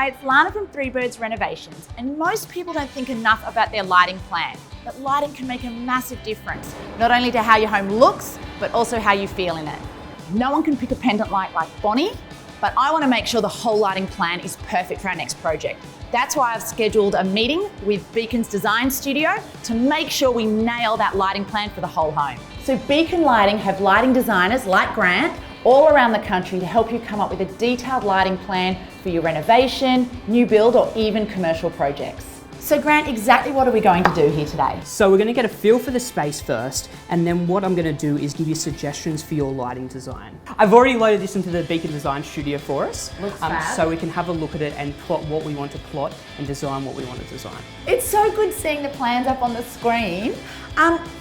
Hi, it's Lana from Three Birds Renovations, and most people don't think enough about their lighting plan. But lighting can make a massive difference, not only to how your home looks, but also how you feel in it. No one can pick a pendant light like Bonnie, but I want to make sure the whole lighting plan is perfect for our next project. That's why I've scheduled a meeting with Beacon's design studio to make sure we nail that lighting plan for the whole home. So Beacon Lighting have lighting designers like Grant all around the country to help you come up with a detailed lighting plan for your renovation, new build, or even commercial projects. So Grant, exactly what are we going to do here today? So we're going to get a feel for the space first, and then what I'm going to do is give you suggestions for your lighting design. I've already loaded this into the Beacon Design Studio for us, Looks fab. so we can have a look at it and plot what we want to plot and design what we want to design. It's so good seeing the plans up on the screen.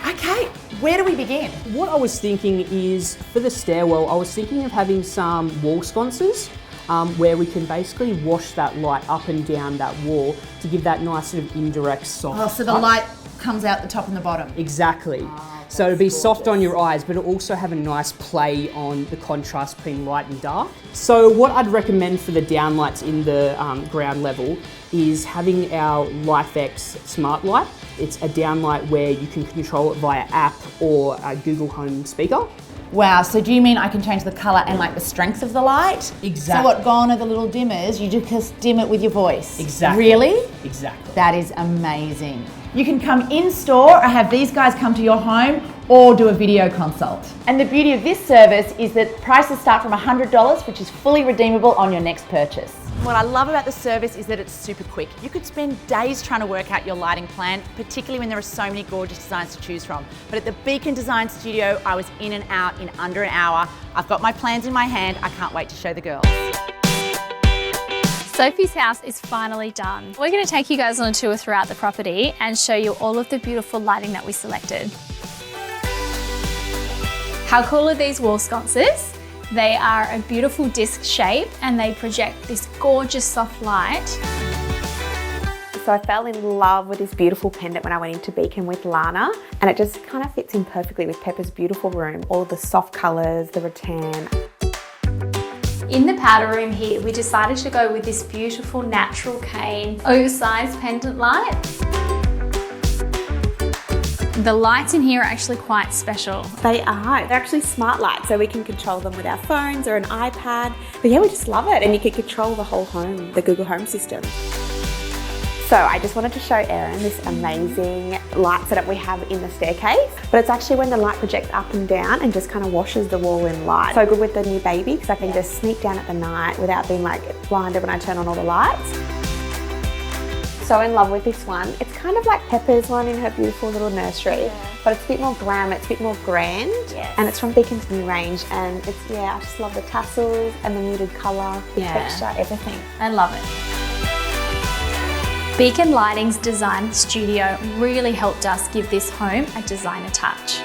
Okay, where do we begin? What I was thinking is, for the stairwell, I was thinking of having some wall sconces where we can basically wash that light up and down that wall to give that nice sort of indirect soft. Oh, so the light comes out the top and the bottom. Exactly. So it'll be soft on your eyes, but it'll also have a nice play on the contrast between light and dark. So what I'd recommend for the downlights in the ground level is having our LifeX Smart Light. It's a downlight where you can control it via app or a Google Home speaker. Wow, so do you mean I can change the colour and like the strength of the light? Exactly. So what, gone are the little dimmers, you just dim it with your voice? Exactly. Really? Exactly. That is amazing. You can come in store or have these guys come to your home or do a video consult. And the beauty of this service is that prices start from $100, which is fully redeemable on your next purchase. What I love about the service is that it's super quick. You could spend days trying to work out your lighting plan, particularly when there are so many gorgeous designs to choose from. But at the Beacon Design Studio, I was in and out in under an hour. I've got my plans in my hand. I can't wait to show the girls. Sophie's house is finally done. We're going to take you guys on a tour throughout the property and show you all of the beautiful lighting that we selected. How cool are these wall sconces? They are a beautiful disc shape and they project this gorgeous soft light. So I fell in love with this beautiful pendant when I went into Beacon with Lana, and it just kind of fits in perfectly with Pepper's beautiful room. All the soft colours, the rattan. In the powder room here, we decided to go with this beautiful natural cane, oversized pendant lights. The lights in here are actually quite special. They are. They're actually smart lights, so we can control them with our phones or an iPad. But yeah, we just love it. And you can control the whole home, the Google Home system. So I just wanted to show Erin this amazing light setup we have in the staircase. But it's actually when the light projects up and down and just kind of washes the wall in light. So good with the new baby because I can just sneak down at the night without being like blinded when I turn on all the lights. So in love with this one. It's kind of like Pepper's one in her beautiful little nursery, but it's a bit more glam, it's a bit more grand, and it's from Beacon's new range, and it's, yeah, I just love the tassels and the muted colour, the texture, everything. I love it. Beacon Lighting's design studio really helped us give this home a designer touch.